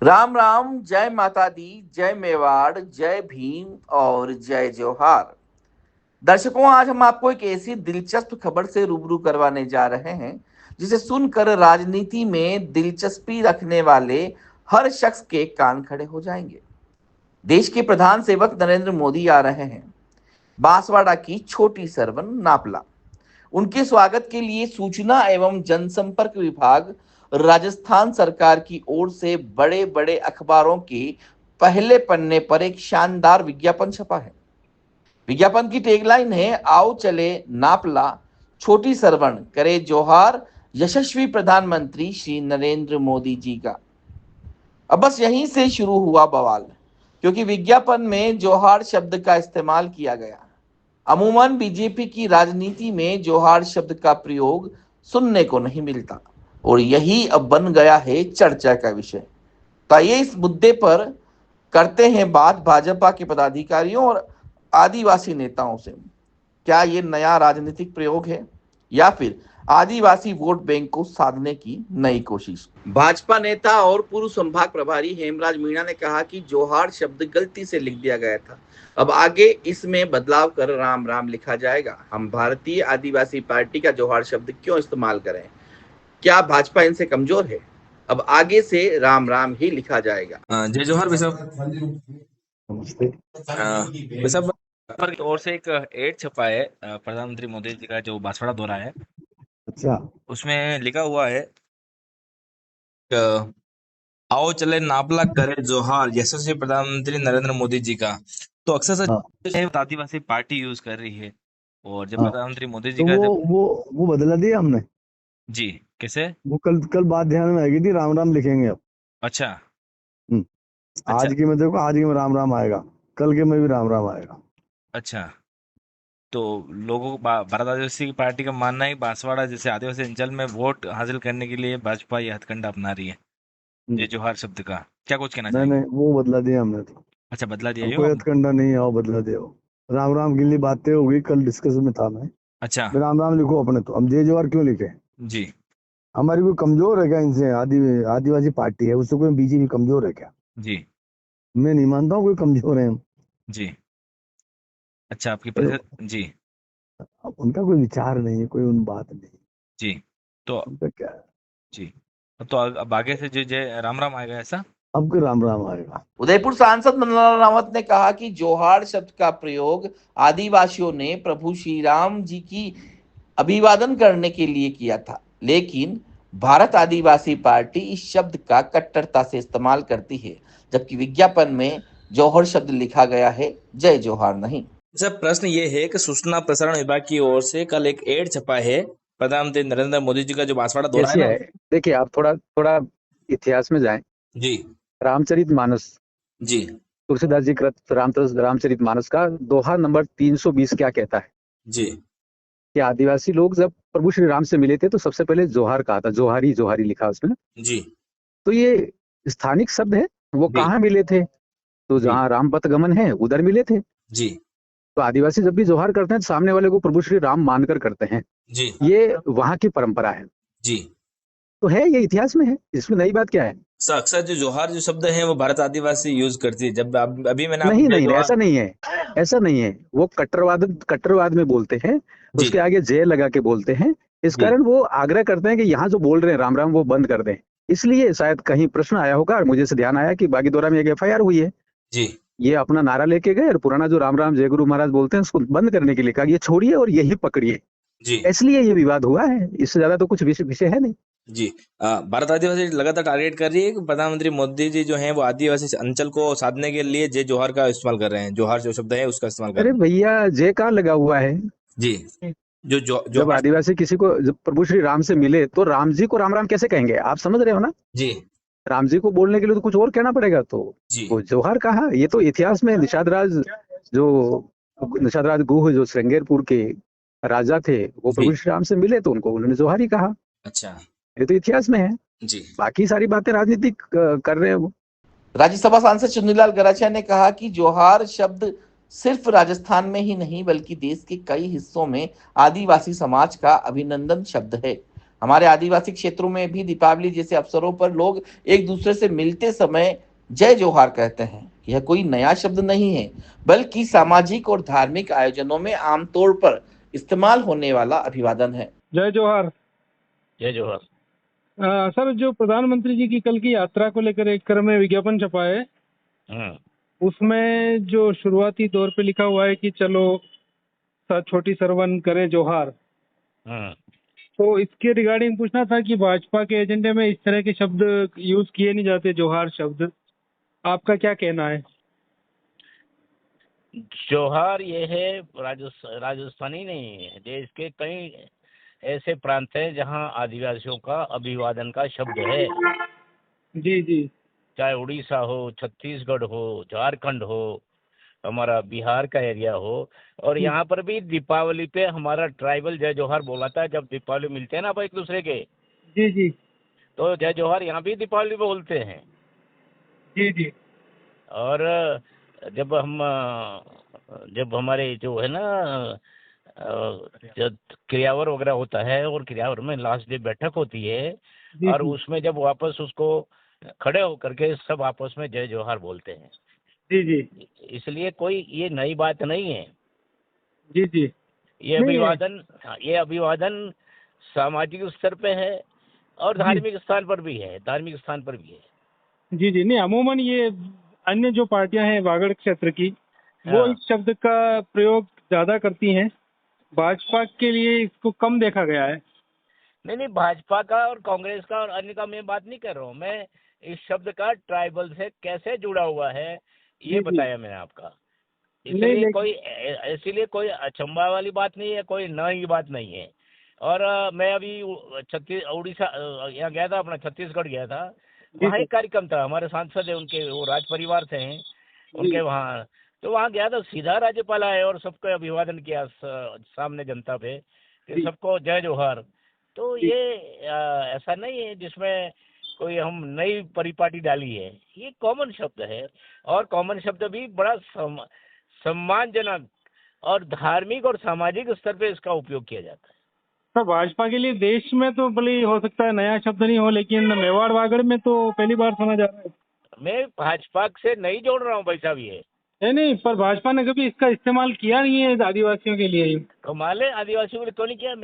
राम राम, जय माता दी, जय मेवाड़, जय भीम और जय जोहार। दर्शकों, आज हम आपको एक ऐसी दिलचस्प खबर से रूबरू करवाने जा रहे हैं जिसे सुनकर राजनीति में दिलचस्पी रखने वाले हर शख्स के कान खड़े हो जाएंगे। देश के प्रधान सेवक नरेंद्र मोदी आ रहे हैं बांसवाड़ा की छोटी सरवन नापला। उनके स्वागत के लिए सूचना एवं जनसंपर्क विभाग राजस्थान सरकार की ओर से बड़े बड़े अखबारों के पहले पन्ने पर एक शानदार विज्ञापन छपा है। विज्ञापन की टैगलाइन है, आओ चले नापला, छोटी सरवण करे जोहार, यशस्वी प्रधानमंत्री श्री नरेंद्र मोदी जी का। अब बस यहीं से शुरू हुआ बवाल, क्योंकि विज्ञापन में जोहार शब्द का इस्तेमाल किया गया। अमूमन बीजेपी की राजनीति में जोहार शब्द का प्रयोग सुनने को नहीं मिलता और यही अब बन गया है चर्चा का विषय। तो आइए इस मुद्दे पर करते हैं बात भाजपा के पदाधिकारियों और आदिवासी नेताओं से। क्या ये नया राजनीतिक प्रयोग है या फिर आदिवासी वोट बैंक को साधने की नई कोशिश? भाजपा नेता और पूर्व संभाग प्रभारी हेमराज मीणा ने कहा कि जोहार शब्द गलती से लिख दिया गया था, अब आगे इसमें बदलाव कर राम राम लिखा जाएगा। हम भारतीय आदिवासी पार्टी का जोहार शब्द क्यों इस्तेमाल करें? क्या भाजपा इनसे कमजोर है? अब आगे से राम राम ही लिखा जाएगा। जय जोहर भाई साहब। नमस्ते। भाई साहब पर की ओर से एक एड छपा है प्रधानमंत्री मोदी जी का जो बांसवाड़ा दौरा है, अच्छा, उसमें लिखा हुआ है आओ चले नापला करे जोहार यशस्वी प्रधानमंत्री नरेंद्र मोदी जी का। तो अक्सर हाँ, से आदिवासी पार्टी यूज कर रही है और जब हाँ। प्रधानमंत्री मोदी जी तो का वो जब वो वो बदला दिया हमने। जी कैसे? वो कल कल बात ध्यान में आएगी थी, राम राम लिखेंगे अब। अच्छा। हम्म, अच्छा। आज की में देखो, आज की में राम राम आएगा, कल के में भी राम राम आएगा। अच्छा। तो लोगों को भारत आदिवासी पार्टी का मानना है कि बांसवाड़ा जैसे आदिवासी अंचल में वोट हासिल करने के लिए भाजपा ये हथकंडा अपना रही है ये हम्म, जोहार शब्द का। क्या कुछ कहना नहीं चाहेंगे? नहीं, वो बदला दिया हमने तो। अच्छा, बदला दिया अब यूं कोई आपने? हथकंडा नहीं है, आओ बदला दिया हो। राम राम के लिए बातें हो गई, कल डिस्कशन में था मैं। अच्छा। राम राम लिखो अपने, तो हम जय जवाहर क्यों लिखे? जी। हमारी कोई कमजोर है क्या इनसे? आदिवासी पार्टी है, उससे कोई बीजेपी कमजोर है क्या? जी। मैं नहीं मानता हूँ कोई कमजोर है हम। जी। अच्छा, आपकी पर परिषद जी। अब उनका कोई विचार नहीं है, कोई उन बात नहीं। जी। तो उनका क्या है? जी। तो अब आगे से जो जय राम राम आएगा ऐसा? अब के राम राम आएगा। उदयपुर सांसद नंदलाल रावत ने कहा कि जोहार शब्द का प्रयोग आदिवासियों ने प्रभु श्री राम जी की अभिवादन करने के लिए किया था, लेकिन भारत आदिवासी पार्टी इस शब्द का कट्टरता से इस्तेमाल करती है, जबकि विज्ञापन में जौहर शब्द लिखा गया है, जय जोहार नहीं। अच्छा, प्रश्न ये है कि सूचना प्रसारण विभाग की ओर से कल एक एड छपा है प्रधानमंत्री नरेंद्र मोदी जी का जो बांसवाड़ा दौरा है कैसी ना। है? देखिए, आप थोड़ा थोड़ा इतिहास में जाएं। जी। रामचरित मानस, जी। तुलसीदास जी कृत रामचरित मानस का दोहा नंबर 320 क्या कहता है जी। कि आदिवासी लोग जब प्रभु श्री राम से मिले थे तो सबसे पहले जोहार कहा था, जोहारी जोहारी लिखा उसमें ना। जी। तो ये स्थानिक शब्द है। वो जी। कहाँ मिले थे? तो जी। जहाँ राम पथ गमन है उधर मिले थे। जी। तो आदिवासी जब भी जोहार करते हैं तो सामने वाले को प्रभु श्री राम मानकर करते हैं। जी। ये वहां की परंपरा है। जी। तो है, ये इतिहास में है, इसमें नई बात क्या है? अक्सर जो जोहार जो शब्द है वो भारत आदिवासी यूज करती है। जब अभी मैंने आपको नहीं जय नहीं, जोहार। ऐसा नहीं है। ऐसा नहीं है, वो कट्टरवाद में बोलते हैं। जी। उसके आगे जय लगा के बोलते हैं। इस जी। कारण वो आग्रह करते हैं कि यहाँ जो बोल रहे हैं राम राम वो बंद कर दें। इसलिए शायद कहीं प्रश्न आया होगा और मुझे से ध्यान आया कि बागीदोरा में एक एफआईआर हुई है। जी। ये अपना नारा लेके गए और पुराना जो राम राम जय गुरु महाराज बोलते हैं उसको बंद करने के लिए कहा, ये छोड़िए और यही पकड़िए। जी। इसलिए ये विवाद हुआ है, इससे ज्यादा तो कुछ विषय है नहीं। जी। भारत आदिवासी लगातार टारगेट कर रही है कि प्रधानमंत्री मोदी जी जो हैं वो आदिवासी अंचल को साधने के लिए जय जोहार का इस्तेमाल कर रहे हैं। जोहार जो शब्द है उसका इस्तेमाल कर अरे रहे हैं। भैया, जय कहाँ लगा हुआ है? जी। जब जोहार। आदिवासी किसी को, जब प्रभु श्री राम से मिले तो राम जी को राम राम कैसे कहेंगे? आप समझ रहे हो ना? जी। राम जी को बोलने के लिए तो कुछ और कहना पड़ेगा। तो जी। वो जोहार कहा, ये तो इतिहास में जो निषाद राज गुह जो श्रृंगेरपुर के राजा थे, वो जी। प्रभु श्री राम से मिले तो उनको उन्होंने जोहार ही कहा। अच्छा। ये तो इतिहास में है। जी। बाकी सारी बातें राजनीतिक कर रहे हैं वो। राज्यसभा सांसद चुन्नीलाल गरासिया ने कहा कि जोहार शब्द सिर्फ राजस्थान में ही नहीं बल्कि देश के कई हिस्सों में आदिवासी समाज का अभिनंदन शब्द है। हमारे आदिवासी क्षेत्रों में भी दीपावली जैसे अवसरों पर लोग एक दूसरे से मिलते समय जय जोहार कहते हैं। यह कोई नया शब्द नहीं है, बल्कि सामाजिक और धार्मिक आयोजनों में आमतौर पर इस्तेमाल होने वाला अभिवादन है। जय जोहार। जय जोहर। सर, जो प्रधानमंत्री जी की कल की यात्रा को लेकर एक क्रम में विज्ञापन छपा है, उसमें जो शुरुआती दौर पे लिखा हुआ है कि चलो छोटी सरवन करे जोहार, तो इसके रिगार्डिंग पूछना था कि भाजपा के एजेंडे में इस तरह के शब्द यूज किए नहीं जाते, जोहार शब्द, आपका क्या कहना है? जोहार ये है राजस्थानी नहीं है, देश के कई ऐसे प्रांत हैं जहां आदिवासियों का अभिवादन का शब्द है। जी जी। चाहे उड़ीसा हो, छत्तीसगढ़ हो, झारखंड हो, हमारा बिहार का एरिया हो, और यहाँ पर भी दीपावली पे हमारा ट्राइबल जय जोहार बोलाता है। जब दीपावली मिलते हैं ना भाई एक दूसरे के, जी जी। तो जय जोहार यहाँ भी दीपावली पे बोलते हैं। जी जी। और जब हमारे जो है ना जब क्रियावर वगैरह होता है और क्रियावर में लास्ट डे बैठक होती है, और उसमें जब वापस उसको खड़े होकर के सब आपस में जय जोहार बोलते हैं। जी जी। इसलिए कोई ये नई बात नहीं है। जी जी। ये अभिवादन सामाजिक स्तर पे है और धार्मिक स्थान पर भी है, जी जी। नहीं, अमूमन ये अन्य जो पार्टियां हैं वागड़ क्षेत्र की, वो इस शब्द का प्रयोग ज्यादा करती हैं। भाजपा के लिए इसको कम देखा गया है। नहीं, भाजपा का और कांग्रेस का और अन्य का मैं बात नहीं कर रहा हूँ। मैं इस शब्द का ट्राइबल से कैसे जुड़ा हुआ है ये बताया मैंने आपका। इसलिए कोई अचंभा वाली बात नहीं है, कोई नई बात नहीं है। और मैं अभी उड़ीसा यहाँ गया था, अपना छत्तीसगढ़ गया था। वहाँ एक कार्यक्रम था, हमारे सांसद है, उनके वो राज परिवार से हैं उनके वहाँ, तो वहाँ गया तो सीधा राज्यपाल आए और सबको अभिवादन किया सामने जनता पे, सबको जय जोहार। तो ये ऐसा नहीं है जिसमें कोई हम नई परिपाटी डाली है, ये कॉमन शब्द है। और कॉमन शब्द भी बड़ा सम्मानजनक और धार्मिक और सामाजिक स्तर पे इसका उपयोग किया जाता है। तो भाजपा के लिए देश में तो भले हो सकता है नया शब्द नहीं हो, लेकिन मेवाड़ वागड़ में तो पहली बार सुना जा रहा है। मैं भाजपा से नहीं जोड़ रहा हूँ भाई साहब, ये नहीं, पर भाजपा ने कभी इसका इस्तेमाल किया नहीं है आदिवासियों के लिए। कमाल है, आदिवासियों के लिए क्यों नहीं किया?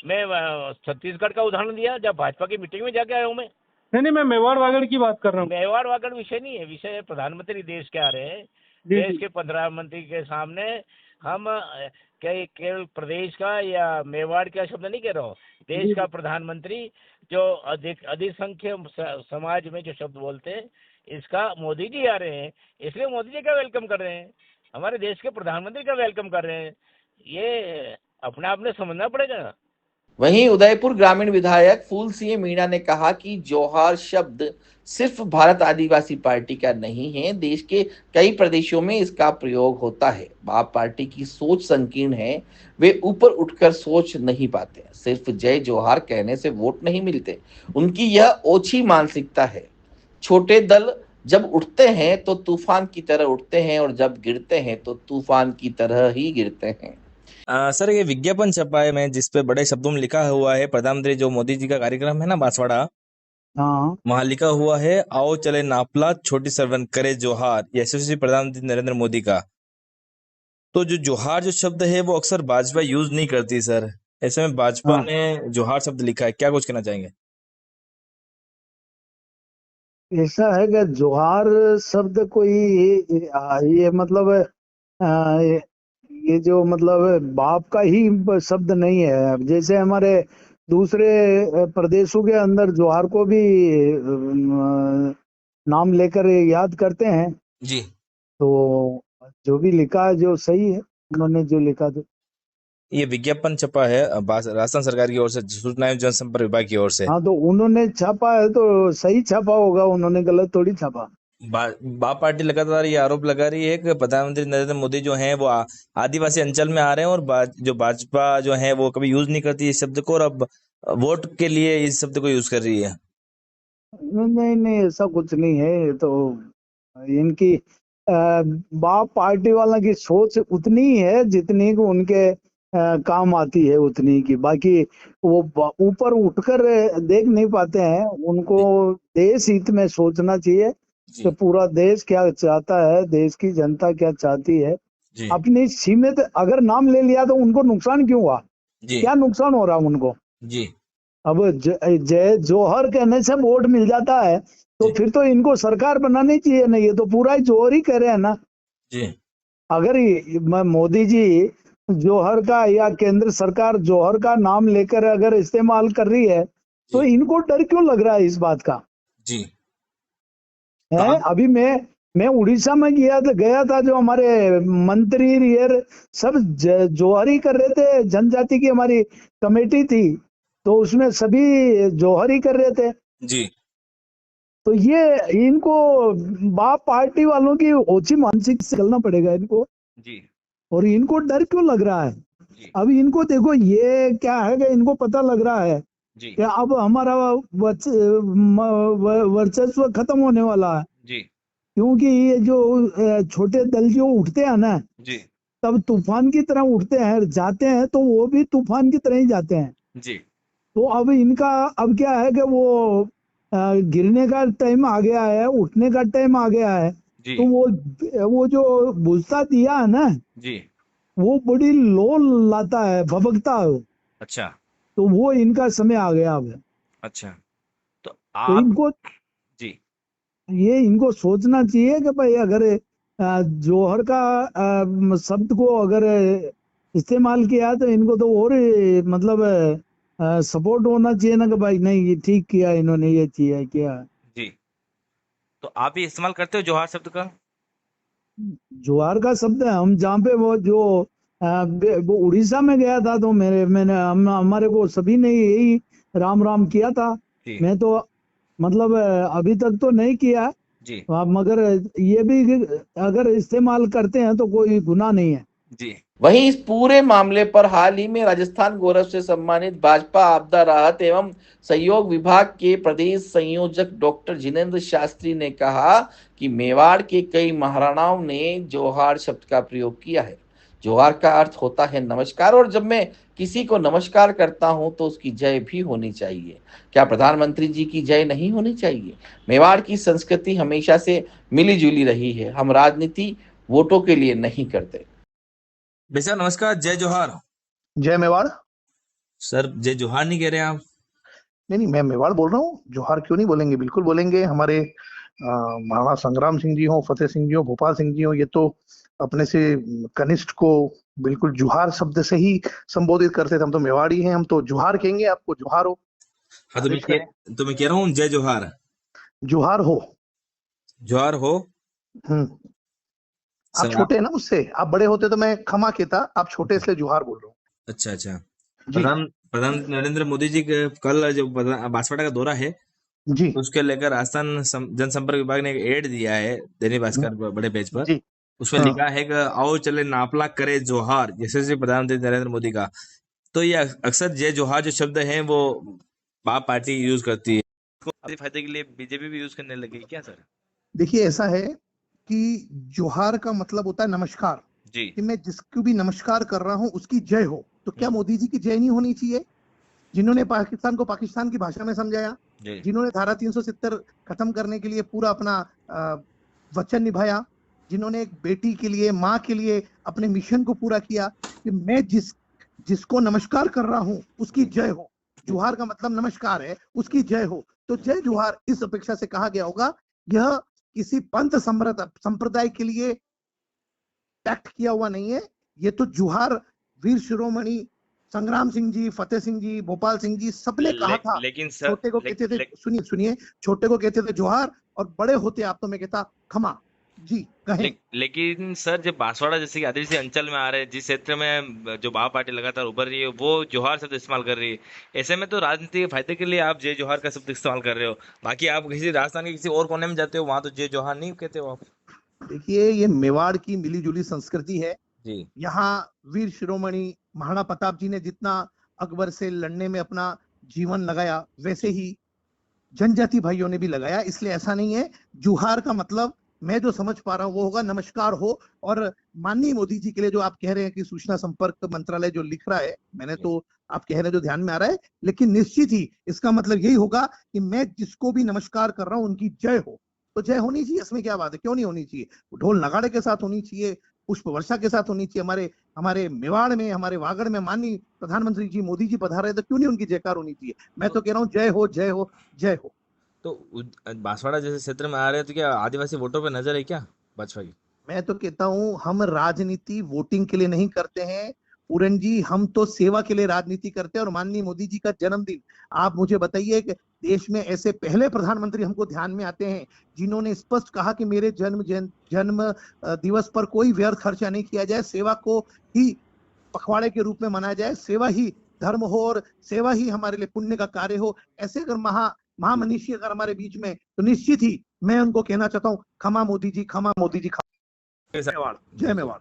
मैं छत्तीसगढ़ का उदाहरण दिया, जब भाजपा की मीटिंग में जाके आया हूँ मैं। नहीं, मैं मेवाड़ वागड़ की बात कर रहा हूँ। मेवाड़ वागड़ विषय नहीं है, विषय है प्रधानमंत्री देश के आ रहे हैं। देश के प्रधानमंत्री के सामने हम केवल प्रदेश का या मेवाड़ का शब्द नहीं कह रहा हूँ, देश का प्रधानमंत्री जो अधिसंख्यक समाज में जो शब्द बोलते हैं, इसका मोदी जी आ रहे हैं, इसलिए मोदी जी का वेलकम कर रहे हैं, हमारे देश के प्रधानमंत्री का वेलकम कर रहे हैं। ये अपने आप ने समझना पड़ेगा। वहीं उदयपुर ग्रामीण विधायक फूल सिंह मीणा ने कहा कि जोहार शब्द सिर्फ भारत आदिवासी पार्टी का नहीं है, देश के कई प्रदेशों में इसका प्रयोग होता है। आप पार्टी की सोच संकीर्ण है, वे ऊपर उठकर सोच नहीं पाते। सिर्फ जय जोहार कहने से वोट नहीं मिलते, उनकी यह ओछी मानसिकता है। छोटे दल जब उठते हैं तो तूफान की तरह उठते हैं, और जब गिरते हैं तो तूफान की तरह ही गिरते हैं। सर, ये विज्ञापन छपा है मैं, जिसपे बड़े शब्दों में लिखा हुआ है, प्रधानमंत्री जो मोदी जी का कार्यक्रम है ना बांसवाड़ा, वहां लिखा हुआ है, आओ चले नापला छोटी सरवन करे जोहार, यशस्वी प्रधानमंत्री नरेंद्र मोदी का। तो जो जोहार जो शब्द है वो अक्सर भाजपा यूज नहीं करती सर, ऐसे में भाजपा ने जोहार शब्द लिखा है, क्या कुछ कहना चाहेंगे? ऐसा है कि जोहार शब्द कोई ये मतलब ये जो मतलब बाप का ही शब्द नहीं है। जैसे हमारे दूसरे प्रदेशों के अंदर जोहार को भी नाम लेकर याद करते हैं जी। तो जो भी लिखा है जो सही है, उन्होंने जो लिखा तो ये विज्ञापन छपा है राजस्थान सरकार की ओर से, सूचना एवं जनसंपर्क विभाग की ओर से। हाँ, तो उन्होंने छापा है तो सही छापा होगा, उन्होंने गलत थोड़ी छापा। बाप पार्टी लगातार ये आरोप लगा रही है कि प्रधानमंत्री नरेंद्र मोदी जो हैं वो आदिवासी अंचल में आ रहे हैं, और जो भाजपा जो है वो कभी यूज नहीं करती इस शब्द को, और अब वोट के लिए इस शब्द को यूज कर रही है। नहीं, ऐसा कुछ नहीं है। ये तो इनकी बाप पार्टी वालों की सोच उतनी ही है जितनी कि उनके काम आती है उतनी की, बाकी वो ऊपर उठकर देख नहीं पाते हैं। उनको देश हित में सोचना चाहिए कि जी पूरा देश क्या चाहता है, देश की जनता क्या चाहती है। जी अपनी सीमित अगर नाम ले लिया तो उनको नुकसान क्यों हुआ, जी क्या नुकसान हो रहा उनको। जी अब जय जौहर कहने से वोट मिल जाता है तो जी फिर तो इनको सरकार बनानी चाहिए ना, ये तो पूरा ही जौहर ही कह रहे हैं ना। जी अगर मोदी जी जौहर का या केंद्र सरकार जौहर का नाम लेकर अगर इस्तेमाल कर रही है तो जी इनको डर क्यों लग रहा है इस बात का जी तो है। आप अभी मैं उड़ीसा में गया था, जो हमारे मंत्री ये सब जौहर ही कर रहे थे। जनजाति की हमारी कमेटी थी तो उसमें सभी जौहर ही कर रहे थे। जी तो ये इनको बाप पार्टी वालों की ओछी मानसिक से चलना पड़ेगा इनको। जी और इनको डर क्यों लग रहा है। जी अब इनको देखो ये क्या है कि इनको पता लग रहा है जी कि अब हमारा वर्चस्व खत्म होने वाला है। जी क्योंकि ये जो छोटे दल जो उठते हैं ना, जी तब तूफान की तरह उठते हैं, जाते हैं तो वो भी तूफान की तरह ही जाते हैं। जी तो अब इनका अब क्या है कि वो गिरने का टाइम आ गया है, उठने का टाइम आ गया है। जी तो वो जो बुझता दिया है ना, जी वो बड़ी लो लाता है, भभकता है वो। अच्छा तो वो इनका समय आ गया अब। अच्छा तो तो आप इनको जी इनको सोचना चाहिए कि भाई अगर जौहर का शब्द को अगर इस्तेमाल किया तो इनको तो और मतलब सपोर्ट होना चाहिए ना, कि भाई नहीं ये ठीक किया इन्होंने, ये किया। जी तो आप भी इस्तेमाल करते हो जोहार शब्द का? ज्वार का शब्द है, हम जहाँ पे वो जो वो उड़ीसा में गया था तो हमारे को सभी ने यही राम राम किया था। जी मैं तो मतलब अभी तक तो नहीं किया, जी मगर ये भी अगर इस्तेमाल करते हैं तो कोई गुनाह नहीं है। जी वहीं इस पूरे मामले पर हाल ही में राजस्थान गौरव से सम्मानित भाजपा आपदा राहत एवं सहयोग विभाग के प्रदेश संयोजक डॉक्टर जिनेंद्र शास्त्री ने कहा कि मेवाड़ के कई महाराणाओं ने जोहार शब्द का प्रयोग किया है। जोहार का अर्थ होता है नमस्कार, और जब मैं किसी को नमस्कार करता हूं तो उसकी जय भी होनी चाहिए। क्या प्रधानमंत्री जी की जय नहीं होनी चाहिए? मेवाड़ की संस्कृति हमेशा से मिली जुली रही है। हम राजनीति वोटों के लिए नहीं करते। बेशक नमस्कार, जय जोहार। जय मेवाड़। सर जय जोहार नहीं कह रहे आप? नहीं नहीं, मैं मेवाड़ बोल रहा हूँ, जोहार क्यों नहीं बोलेंगे, बिल्कुल बोलेंगे। हमारे महाराणा संग्राम सिंह जी हो, फतेह सिंह जी हो, भोपाल सिंह जी हो, ये तो अपने से कनिष्ठ को बिल्कुल जुहार शब्द से ही संबोधित करते थे। हम तो मेवाड़ी हैं, हम तो जुहार कहेंगे आपको। जुहार हो, हाँ आदेश करें। तो मैं कह रहा हूँ जय जोहार। जुहार हो। जोहार हो। आप सर छोटे हैं ना मुझसे, आप बड़े होते तो मैं क्षमा कहता, आप छोटे इसलिए जुहार बोल रहा हूँ। अच्छा अच्छा। जी प्रधान नरेंद्र मोदी जी के कल जो बांसवाड़ा का दौरा है जी उसके लेकर राजस्थान जनसंपर्क विभाग ने एक एड दिया है दैनिक भास्कर बड़े पेज पर। जी उसमें हाँ। लिखा है कि आओ चले नापला करे जोहार, यशस्वी प्रधानमंत्री नरेंद्र मोदी का। तो ये अक्सर जय जोहार जो शब्द है वो बाप पार्टी यूज करती है, अपने फायदे के लिए बीजेपी भी यूज करने लगी क्या सर? देखिए ऐसा है कि जोहार का मतलब होता है नमस्कार, जी कि मैं जिसको भी नमस्कार कर रहा हूं उसकी जय हो। तो क्या मोदी जी की जय नहीं होनी चाहिए, जिन्होंने पाकिस्तान को पाकिस्तान की भाषा में समझाया, जिन्होंने धारा 370 खत्म करने के लिए पूरा अपना वचन निभाया, जिन्होंने एक बेटी के लिए, माँ के लिए अपने मिशन को पूरा किया, कि मैं जिसको नमस्कार कर रहा हूं उसकी जय हो। जुहार का मतलब नमस्कार है, उसकी जय हो। तो जय जुहार इस अपेक्षा से कहा गया होगा, यह किसी पंथ संप्रदाय के लिए पैक्ट किया हुआ नहीं है। ये तो जुहार वीर शिरोमणि संग्राम सिंह जी, फतेह सिंह जी, भोपाल सिंह जी सबने कहा था। लेकिन सर छोटे को कहते थे, सुनिए, छोटे को कहते थे जोहार, और बड़े होते आप तो मैं कहता क्षमा। जी कहें। लेकिन सर जब बांसवाड़ा जैसे कि आदिवासी अंचल में आ रहे हैं, जिस क्षेत्र में जो बाप पार्टी लगातार उभर रही है वो जोहार शब्द इस्तेमाल कर रही है, ऐसे में तो राजनीति के फायदे के लिए आप जय जोहार का शब्द इस्तेमाल कर रहे हो, बाकी आप किसी राजस्थान के किसी और कोने में जाते हो वहां तो जय जोहार नहीं कहते हो आप। देखिए ये मेवाड़ की मिलीजुली संस्कृति है। जी यहाँ वीर शिरोमणि महाराणा प्रताप जी ने जितना अकबर से लड़ने में अपना जीवन लगाया, वैसे ही जनजाति भाइयों ने भी लगाया। इसलिए ऐसा नहीं है। जुहार का मतलब मैं जो समझ पा रहा हूँ वो होगा नमस्कार हो। और माननीय मोदी जी के लिए जो आप कह रहे हैं कि सूचना संपर्क मंत्रालय जो लिख रहा है, मैंने तो आप कह रहे हैं जो ध्यान में आ रहा है, लेकिन निश्चित ही इसका मतलब यही होगा कि मैं जिसको भी नमस्कार कर रहा हूँ उनकी जय हो। तो जय होनी चाहिए, इसमें क्या बात है, क्यों नहीं होनी चाहिए? ढोल नगाड़े के साथ होनी चाहिए, पुष्प वर्षा के साथ होनी चाहिए। हमारे मेवाड़ में, हमारे वागड़ में माननीय प्रधानमंत्री जी मोदी जी पधार रहे, तो क्यों नहीं उनकी जयकार होनी चाहिए? मैं तो कह रहा हूँ जय हो, जय हो, जय हो। तो बांसवाड़ा जैसे क्षेत्र में आ रहे हैं तो क्या आदिवासी वोटों पे नजर है क्या भाजपा की? मैं तो कहता हूं हम राजनीति वोटिंग के लिए नहीं करते हैं पूरन जी, हम तो सेवा के लिए राजनीति करते हैं। और माननीय मोदी जी का जन्मदिन, आप मुझे बताइए कि देश में ऐसे पहले प्रधानमंत्री हमको ध्यान में आते हैं जिन्होंने स्पष्ट कहा कि मेरे जन्म दिवस पर कोई व्यर्थ खर्चा नहीं किया जाए, सेवा को ही पखवाड़े के रूप में मनाया जाए, सेवा ही धर्म हो और सेवा ही हमारे लिए पुण्य का कार्य हो। ऐसे अगर महामनीषी अगर हमारे बीच में, तो निश्चित ही मैं उनको कहना चाहता हूँ, खमा मोदी जी, खमा मोदी जी, खमा। जय मेवाड़, जय मेवाड़।